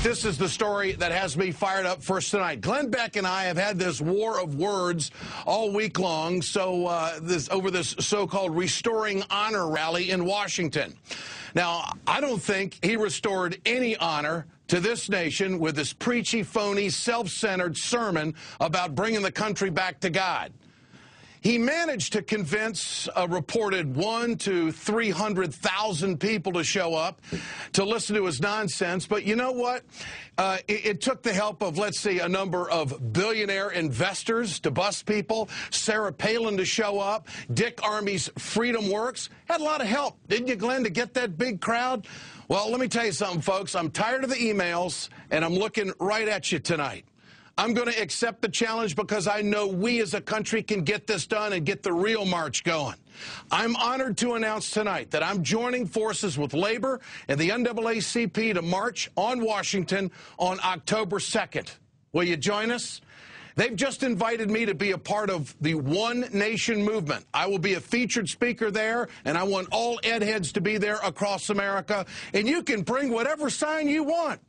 This is the story that has me fired up first tonight. Glenn Beck and I have had this war of words all week long over this so-called Restoring Honor rally in Washington. Now, I don't think he restored any honor to this nation with this preachy, phony, self-centered sermon about bringing the country back to God. He managed to convince a reported 100,000 to 300,000 people to show up to listen to his nonsense. But you know what? It took the help of, let's see, a number of billionaire investors to bust people, Sarah Palin to show up, Dick Armey's Freedom Works. Had a lot of help, didn't you, Glenn, to get that big crowd? Well, let me tell you something, folks. I'm tired of the emails, and I'm looking right at you tonight. I'm going to accept the challenge because I know we as a country can get this done and get the real march going. I'm honored to announce tonight that I'm joining forces with labor and the NAACP to march on Washington on October 2nd. Will you join us? They've just invited me to be a part of the One Nation movement. I will be a featured speaker there, and I want all ed heads to be there across America. And you can bring whatever sign you want,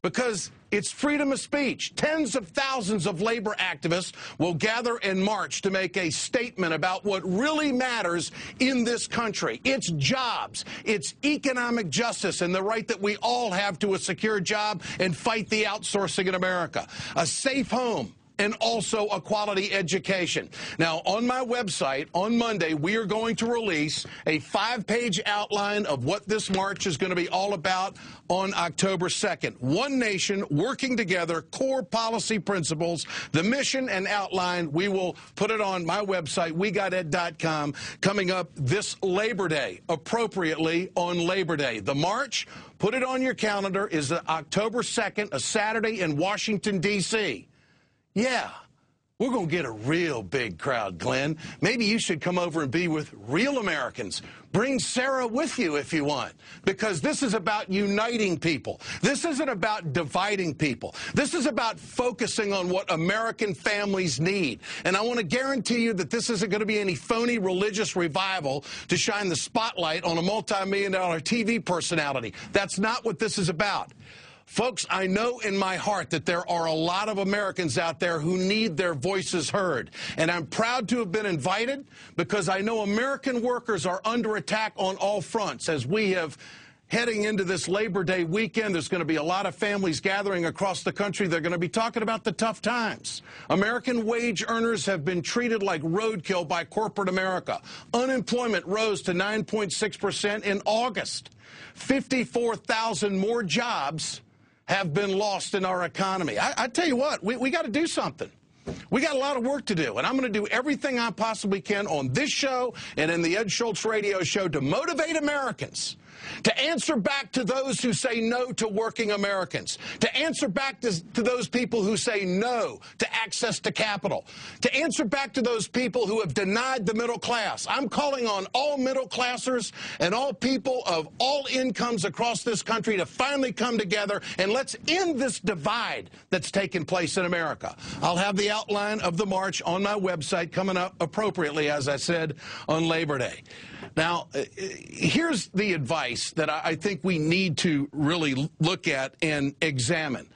because it's freedom of speech. Tens of thousands of labor activists will gather and march to make a statement about what really matters in this country. It's jobs, it's economic justice, and the right that we all have to a secure job and fight the outsourcing in America. A safe home, and also a quality education. Now, on my website, on Monday, we are going to release a 5-page outline of what this march is going to be all about on October 2nd. One nation, working together, core policy principles, the mission and outline. We will put it on my website, wegoted.com, coming up this Labor Day, appropriately on Labor Day. The march, put it on your calendar, is October 2nd, a Saturday in Washington, D.C. Yeah, we're going to get a real big crowd, Glenn. Maybe you should come over and be with real Americans. Bring Sarah with you if you want, because this is about uniting people. This isn't about dividing people. This is about focusing on what American families need. And I want to guarantee you that this isn't going to be any phony religious revival to shine the spotlight on a multi-million-dollar TV personality. That's not what this is about. Folks, I know in my heart that there are a lot of Americans out there who need their voices heard. And I'm proud to have been invited because I know American workers are under attack on all fronts. As we have heading into this Labor Day weekend, there's going to be a lot of families gathering across the country. They're going to be talking about the tough times. American wage earners have been treated like roadkill by corporate America. Unemployment rose to 9.6% in August. 54,000 more jobs have been lost in our economy. I tell you what, we got to do something. We got a lot of work to do, and I'm going to do everything I possibly can on this show and in the Ed Schultz radio show to motivate Americans, to answer back to those who say no to working Americans, to answer back to those people who say no to access to capital, to answer back to those people who have denied the middle class. I'm calling on all middle classers and all people of all incomes across this country to finally come together, and let's end this divide that's taken place in America. I'll have the outline of the march on my website coming up appropriately, as I said, on Labor Day. Now, here's the advice that I think we need to really look at and examine.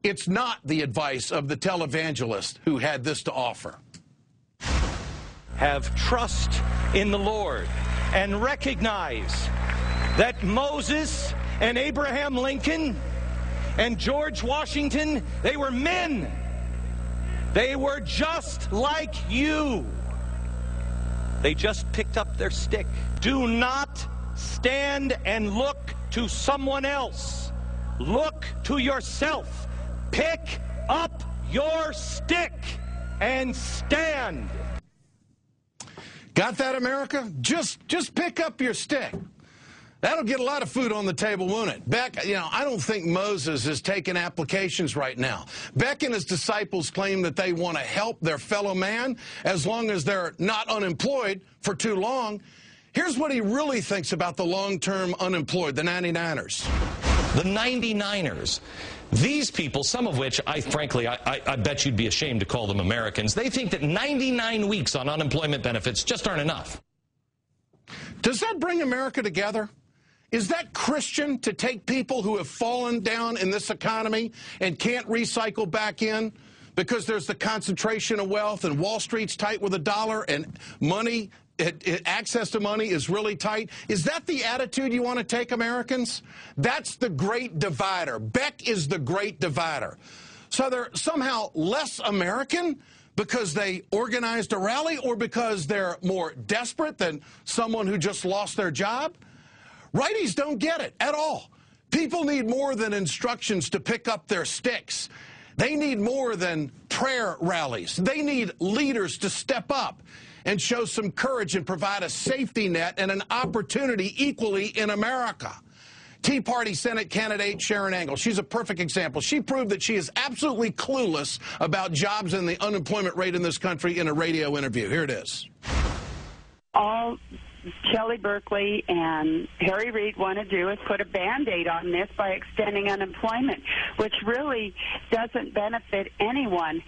It's not the advice of the televangelist who had this to offer. Have trust in the Lord and recognize that Moses and Abraham Lincoln and George Washington, they were men. They were just like you. They just picked up their stick. Do not stand and look to someone else. Look to yourself. Pick up your stick and stand. Got that, America? Just pick up your stick. That'll get a lot of food on the table, won't it? Beck, I don't think Moses is taking applications right now. Beck and his disciples claim that they want to help their fellow man as long as they're not unemployed for too long. Here's what he really thinks about the long-term unemployed, the 99ers. The 99ers. These people, some of which, frankly, I bet you'd be ashamed to call them Americans, they think that 99 weeks on unemployment benefits just aren't enough. Does that bring America together? Is that Christian to take people who have fallen down in this economy and can't recycle back in because there's the concentration of wealth and Wall Street's tight with a dollar and money, access to money is really tight? Is that the attitude you want to take, Americans? That's the great divider. Beck is the great divider. So they're somehow less American because they organized a rally or because they're more desperate than someone who just lost their job? Righties don't get it at all. People need more than instructions to pick up their sticks. They need more than prayer rallies. They need leaders to step up and show some courage and provide a safety net and an opportunity equally in America. Tea Party Senate candidate Sharon Angle, she's a perfect example. She proved that she is absolutely clueless about jobs and the unemployment rate in this country in a radio interview. Here it is. All Shelley Berkeley and Harry Reid want to do is put a Band-Aid on this by extending unemployment, which really doesn't benefit anyone.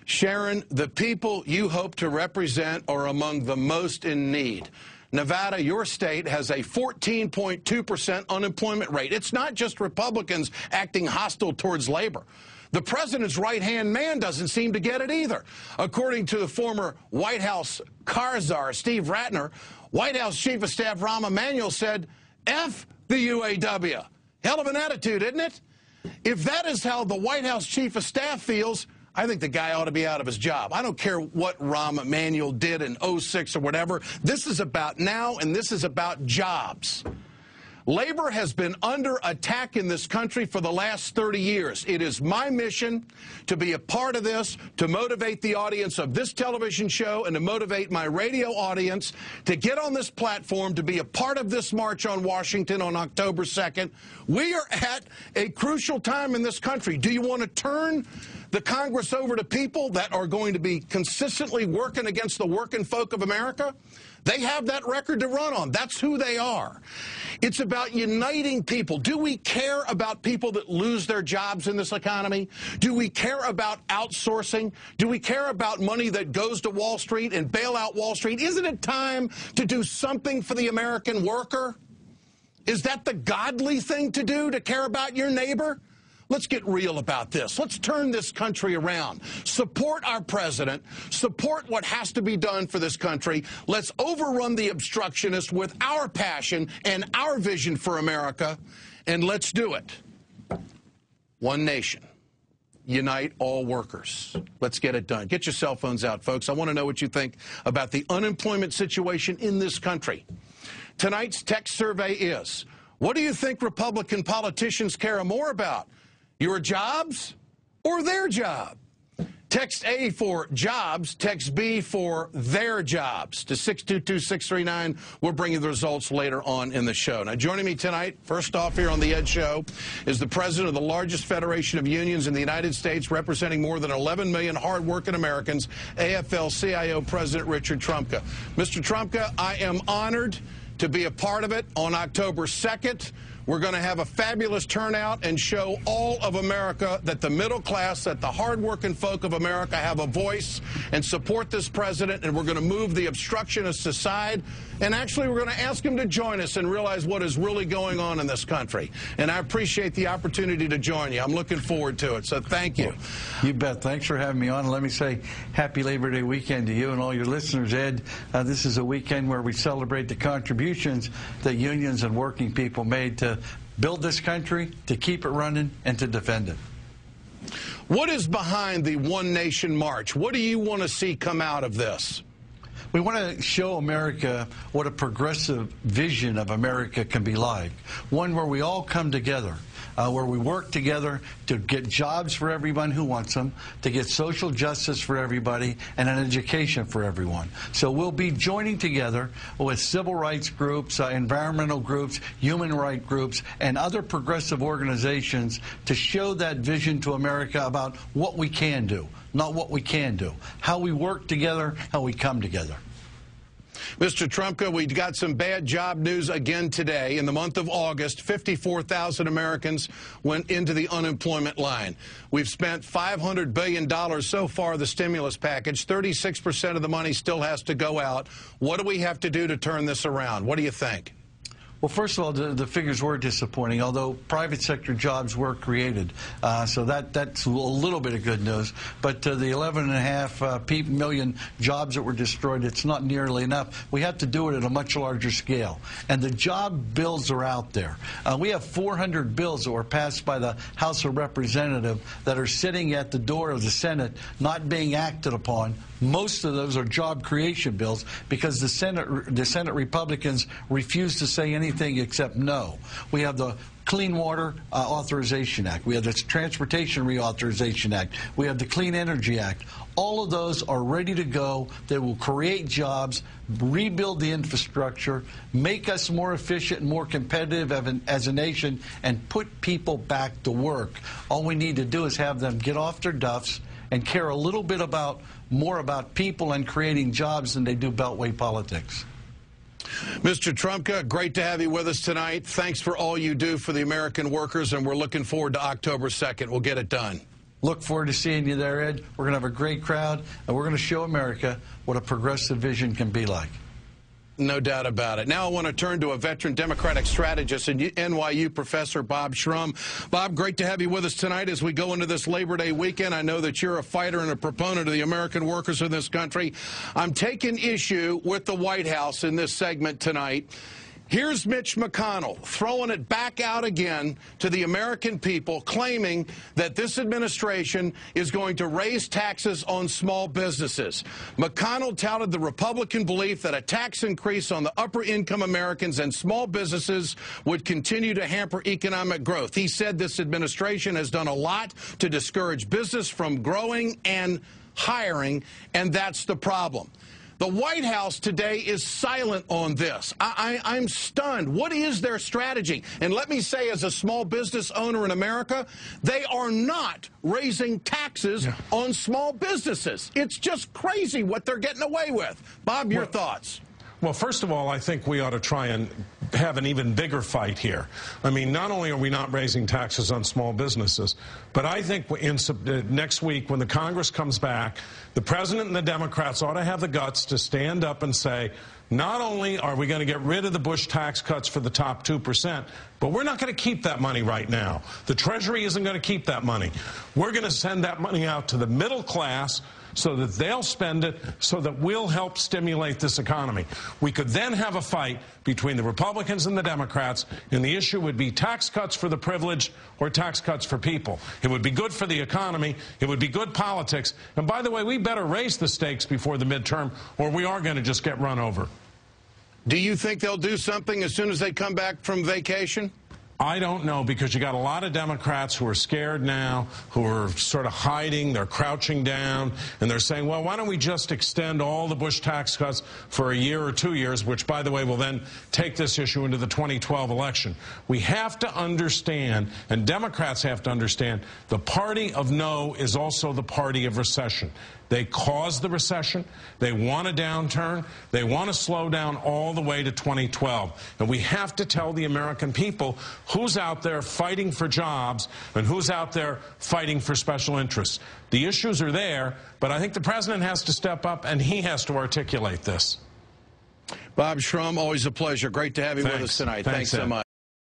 Sharon, the people you hope to represent are among the most in need. Nevada, your state, has a 14.2% unemployment rate. It's not just Republicans acting hostile towards labor. The president's right-hand man doesn't seem to get it either. According to the former White House car czar, Steve Ratner, White House Chief of Staff Rahm Emanuel said, F the UAW. Hell of an attitude, isn't it? If that is how the White House Chief of Staff feels, I think the guy ought to be out of his job. I don't care what Rahm Emanuel did in 06 or whatever. This is about now, and this is about jobs. Labor has been under attack in this country for the last 30 years. It is my mission to be a part of this, to motivate the audience of this television show and to motivate my radio audience to get on this platform, to be a part of this march on Washington on October 2nd. We are at a crucial time in this country. Do you want to turn the Congress over to people that are going to be consistently working against the working folk of America? They have that record to run on. That's who they are. It's about uniting people. Do we care about people that lose their jobs in this economy? Do we care about outsourcing? Do we care about money that goes to Wall Street and bail out Wall Street? Isn't it time to do something for the American worker? Is that the godly thing to do, to care about your neighbor? Let's get real about this. Let's turn this country around. Support our president. Support what has to be done for this country. Let's overrun the obstructionists with our passion and our vision for America, and let's do it. One nation. Unite all workers. Let's get it done. Get your cell phones out, folks. I want to know what you think about the unemployment situation in this country. Tonight's text survey is, what do you think Republican politicians care more about? Your jobs or their job? Text A for jobs, text B for their jobs to 622-639. We'll bring you the results later on in the show. Now, joining me tonight, first off here on The Ed Show, is the president of the largest federation of unions in the United States, representing more than 11 million hardworking Americans, AFL CIO President Richard Trumka. Mr. Trumka, I am honored to be a part of it on October 2nd. We're going to have a fabulous turnout and show all of America that the middle class, that the hardworking folk of America have a voice and support this president, and we're going to move the obstructionists aside. And actually, we're going to ask him to join us and realize what is really going on in this country. And I appreciate the opportunity to join you. I'm looking forward to it. So thank you. You bet. Thanks for having me on. Let me say happy Labor Day weekend to you and all your listeners, Ed. This is a weekend where we celebrate the contributions that unions and working people made to build this country, to keep it running, and to defend it. What is behind the One Nation March? What do you want to see come out of this? We want to show America what a progressive vision of America can be like. One where we all come together, where we work together to get jobs for everyone who wants them, to get social justice for everybody, and an education for everyone. So we'll be joining together with civil rights groups, environmental groups, human rights groups, and other progressive organizations to show that vision to America about what we can do, not what we can do, how we work together, how we come together. Mr. Trumka, we got some bad job news again today. In the month of August, 54,000 Americans went into the unemployment line. We've spent $500 billion so far, the stimulus package. 36% of the money still has to go out. What do we have to do to turn this around? What do you think? Well, first of all, the figures were disappointing, although private sector jobs were created. So that's a little bit of good news. But the 11.5 million jobs that were destroyed, it's not nearly enough. We have to do it at a much larger scale. And the job bills are out there. We have 400 bills that were passed by the House of Representatives that are sitting at the door of the Senate, not being acted upon. Most of those are job creation bills because the Senate Republicans refuse to say anything except no. We have the Clean Water Authorization Act. We have the Transportation Reauthorization Act. We have the Clean Energy Act. All of those are ready to go. They will create jobs, rebuild the infrastructure, make us more efficient and more competitive as a nation, and put people back to work. All we need to do is have them get off their duffs and care a little bit more about people and creating jobs than they do beltway politics. Mr. Trumka, great to have you with us tonight. Thanks for all you do for the American workers, and we're looking forward to October 2nd. We'll get it done. Look forward to seeing you there, Ed. We're going to have a great crowd, and we're going to show America what a progressive vision can be like. No doubt about it. Now I want to turn to a veteran Democratic strategist and NYU professor, Bob Shrum. Bob, great to have you with us tonight as we go into this Labor Day weekend. I know that you're a fighter and a proponent of the American workers in this country. I'm taking issue with the White House in this segment tonight. Here's Mitch McConnell throwing it back out again to the American people, claiming that this administration is going to raise taxes on small businesses. McConnell touted the Republican belief that a tax increase on the upper-income Americans and small businesses would continue to hamper economic growth. He said this administration has done a lot to discourage business from growing and hiring, and that's the problem. The White House today is silent on this. I'm stunned. What is their strategy? And let me say, as a small business owner in America, they are not raising taxes on small businesses. It's just crazy what they're getting away with. Bob, your thoughts? Well, first of all, I think we ought to try and have an even bigger fight here. I mean, not only are we not raising taxes on small businesses, but I think next week when the Congress comes back, the President and the Democrats ought to have the guts to stand up and say, not only are we going to get rid of the Bush tax cuts for the top 2%, but we're not going to keep that money right now. The Treasury isn't going to keep that money. We're going to send that money out to the middle class so that they'll spend it, so that we'll help stimulate this economy. We could then have a fight between the Republicans and the Democrats, and the issue would be tax cuts for the privileged or tax cuts for people. It would be good for the economy. It would be good politics. And by the way, we better raise the stakes before the midterm, or we are going to just get run over. Do you think they'll do something as soon as they come back from vacation? I don't know, because you got a lot of Democrats who are scared now, who are sort of hiding, they're crouching down, and they're saying, well, why don't we just extend all the Bush tax cuts for a year or 2 years, which, by the way, will then take this issue into the 2012 election. We have to understand, and Democrats have to understand, the party of no is also the party of recession. They caused the recession. They want a downturn. They want to slow down all the way to 2012. And we have to tell the American people who's out there fighting for jobs and who's out there fighting for special interests. The issues are there, but I think the president has to step up and he has to articulate this. Bob Shrum, always a pleasure. Great to have you with us tonight. Thanks so much.